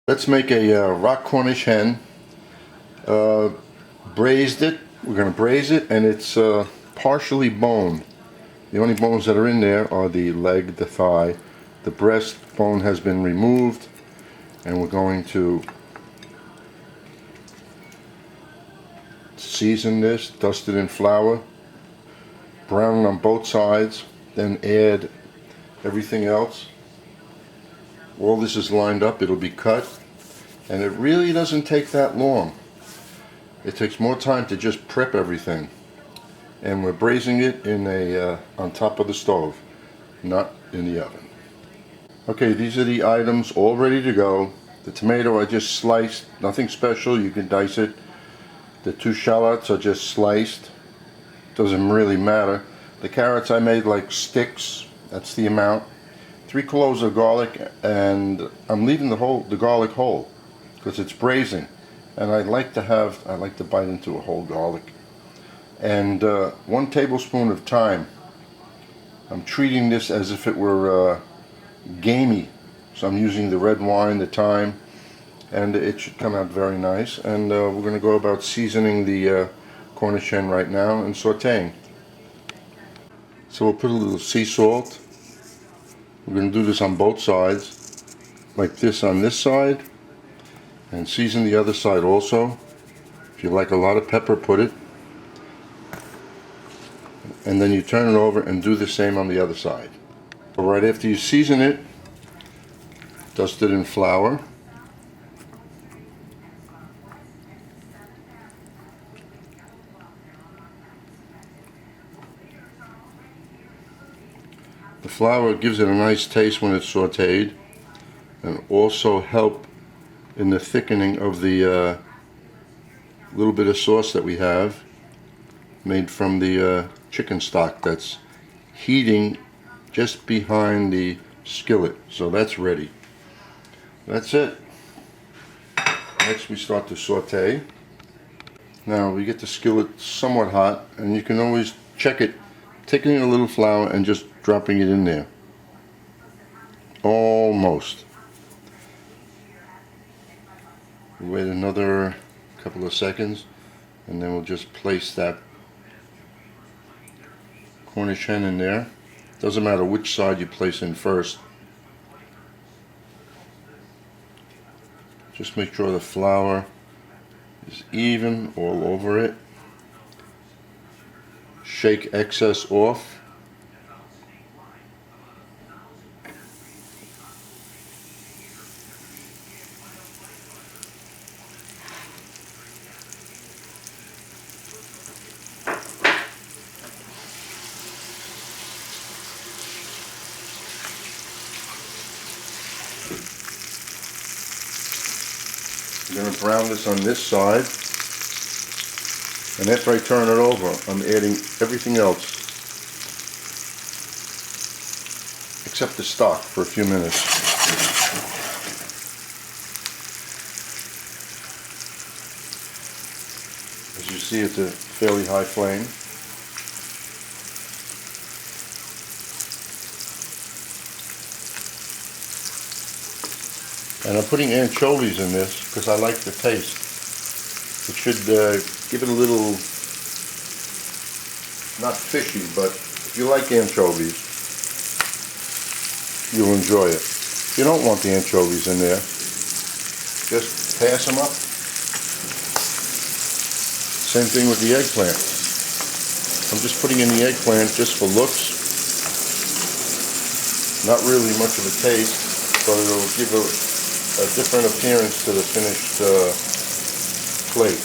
Let's make a rock Cornish hen. Braised it. We're going to braise it, and it's partially boned. The only bones that are in there are the leg, the thigh. The breast bone has been removed, and we're going to season this, dust it in flour, brown it on both sides, then add everything else. All this is lined up, it'll be cut, and it really doesn't take that long. It takes more time to just prep everything. And we're braising it in on top of the stove, not in the oven. Okay, these are the items all ready to go. The tomato I just sliced, nothing special, you can dice it. The 2 shallots are just sliced, doesn't really matter. The carrots I made like sticks, that's the amount. 3 cloves of garlic, and I'm leaving the garlic whole because it's braising, and I like to bite into a whole garlic. And 1 tablespoon of thyme. I'm treating this as if it were gamey, so I'm using the red wine, the thyme, and it should come out very nice. And we're going to go about seasoning the Cornish hen right now and sauteing. So we'll put a little sea salt. We're going to do this on both sides, like this on this side, and season the other side also. If you like a lot of pepper, put it. And then you turn it over and do the same on the other side. But right after you season it, dust it in flour. The flour gives it a nice taste when it's sauteed, and also help in the thickening of the little bit of sauce that we have made from the chicken stock that's heating just behind the skillet. So that's ready. That's it. Next we start to saute. Now we get the skillet somewhat hot, and you can always check it, taking a little flour and just dropping it in there. Almost. Wait another couple of seconds, and then we'll just place that Cornish hen in there. Doesn't matter which side you place in first. Just make sure the flour is even all over it. Shake excess off. I'm going to brown this on this side, and after I turn it over, I'm adding everything else except the stock for a few minutes. As you see, it's a fairly high flame. And I'm putting anchovies in this because I like the taste. It should give it a little, not fishy, but if you like anchovies, you'll enjoy it. If you don't want the anchovies in there, just pass them up. Same thing with the eggplant. I'm just putting in the eggplant just for looks. Not really much of a taste, but it'll give a different appearance to the finished plate.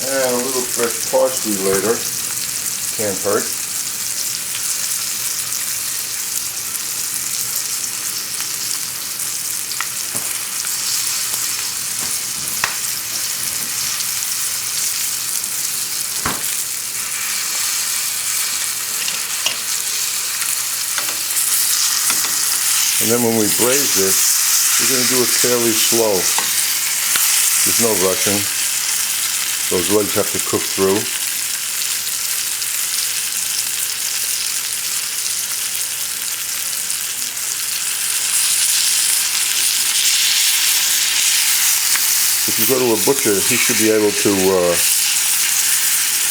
And a little fresh parsley later, can't hurt. And then when we braise this, We're going to do it fairly slow. There's no rushing. Those legs have to cook through. If you go to a butcher, he should be able to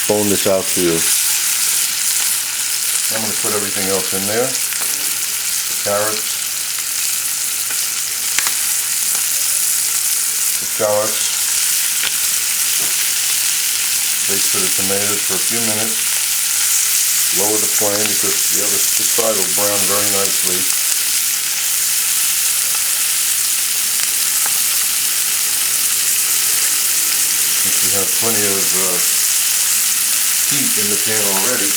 bone this out for you. I'm going to put everything else in there. The carrots, the shallots. Wait for the tomatoes for a few minutes. Lower the flame because this side will brown very nicely. Since we have plenty of heat in the pan already.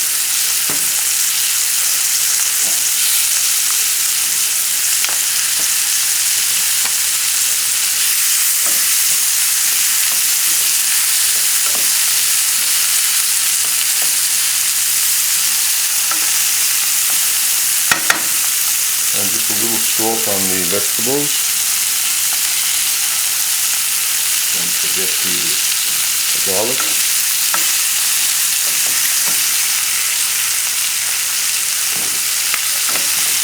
And just a little salt on the vegetables. Don't forget the garlic.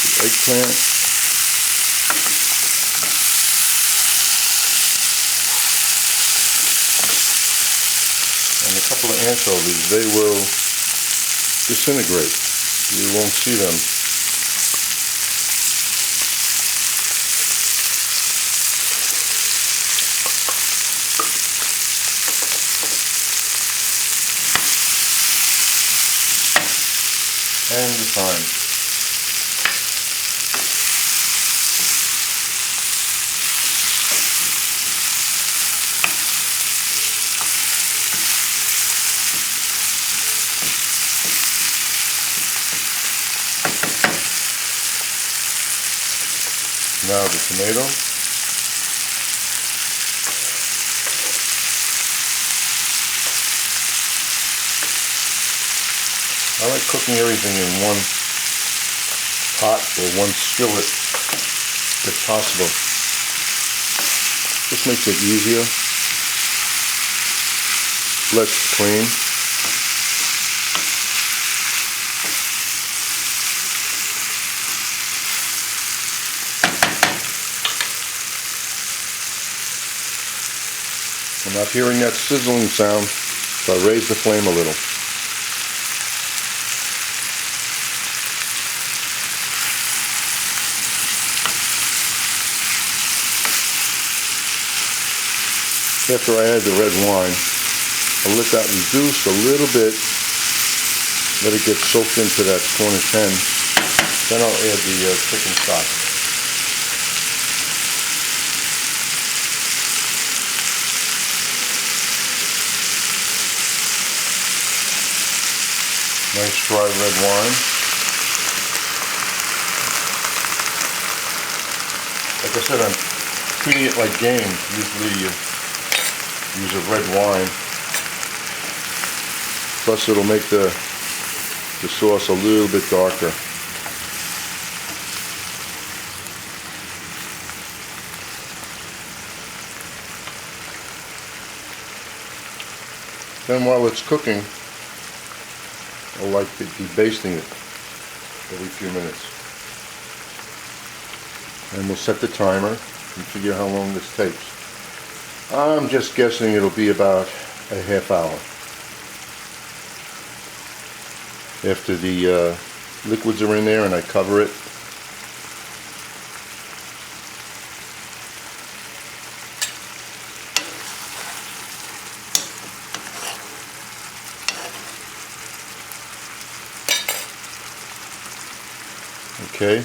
The eggplant. And a couple of anchovies. They will disintegrate. You won't see them. And the thyme. Now the tomato. I like cooking everything in one pot or one skillet if possible. This makes it easier, less to clean. I'm not hearing that sizzling sound, so I raise the flame a little. After I add the red wine, I'll let that reduce a little bit, let it get soaked into that cornish hen, then I'll add the chicken stock. Nice dry red wine. Like I said, I'm treating it like game. Usually use a red wine. Plus it'll make the sauce a little bit darker. Then while it's cooking, I'll like to be basting it every few minutes. And we'll set the timer and figure how long this takes. I'm just guessing it'll be about a half hour. After the liquids are in there and I cover it. Okay,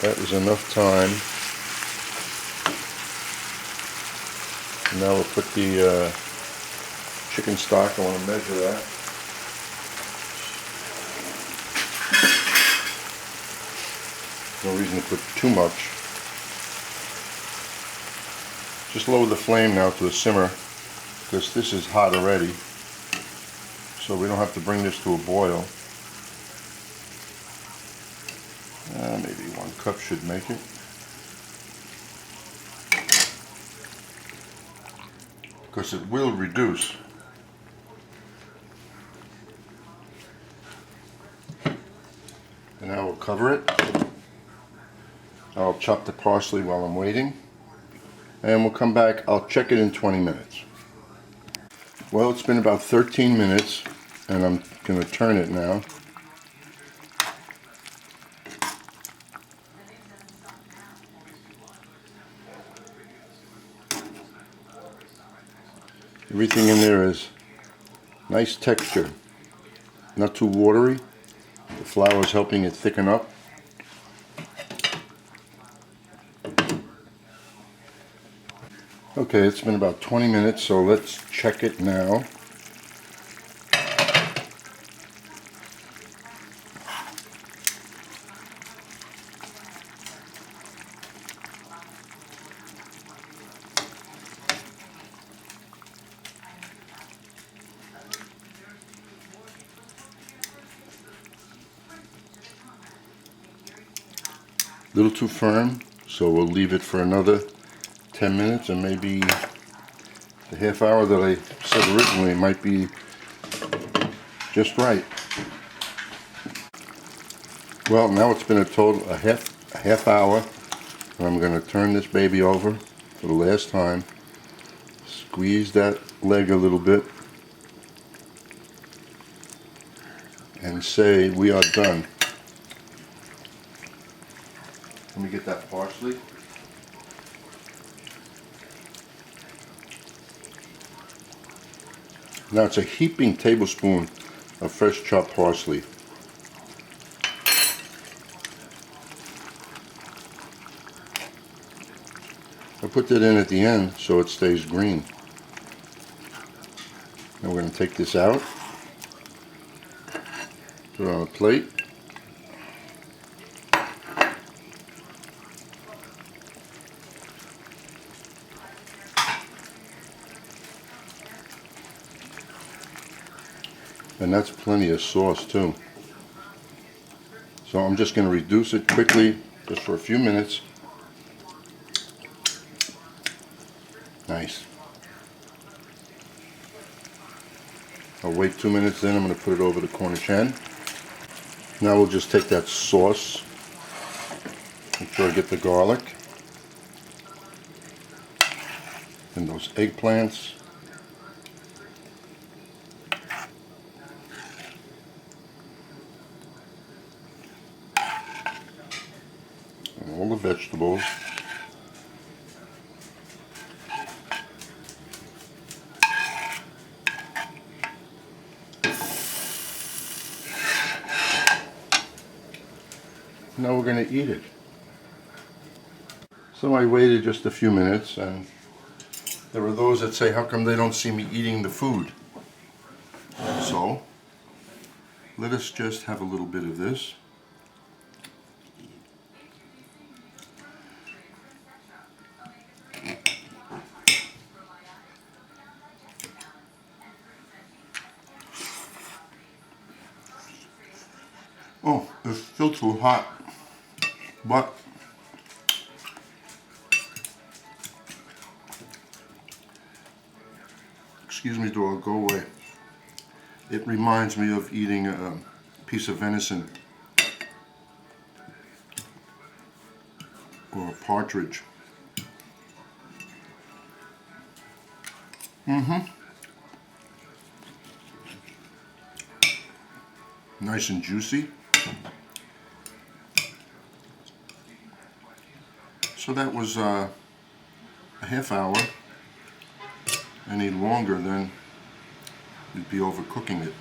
that was enough time. Now we'll put the chicken stock. I want to measure that. No reason to put too much. Just lower the flame now to a simmer because this is hot already. So we don't have to bring this to a boil. Maybe 1 cup should make it. because it will reduce. And I will cover it. I'll chop the parsley while I'm waiting. And we'll come back. I'll check it in 20 minutes. Well, it's been about 13 minutes, and I'm going to turn it now. Everything in there is nice texture, not too watery. The flour is helping it thicken up. Okay, it's been about 20 minutes, so let's check it now. A little too firm, so we'll leave it for another 10 minutes, and maybe the half hour that I said originally might be just right. Well, now it's been a total a half hour, and I'm going to turn this baby over for the last time. Squeeze that leg a little bit and say we are done. Let me get that parsley. Now it's a heaping tablespoon of fresh chopped parsley. I put that in at the end so it stays green. Now we're going to take this out, put it on a plate. And that's plenty of sauce too. So I'm just going to reduce it quickly, just for a few minutes. Nice. I'll wait 2 minutes, then I'm going to put it over the Cornish hen. Now we'll just take that sauce. Make sure I get the garlic. And those eggplants. And all the vegetables. Now we're going to eat it. So I waited just a few minutes, and there were those that say, how come they don't see me eating the food? So let us just have a little bit of this. Oh, it's still too hot, but excuse me, dog, go away. It reminds me of eating a piece of venison or a partridge. Nice and juicy. So that was a half hour. Any longer, then you'd be overcooking it.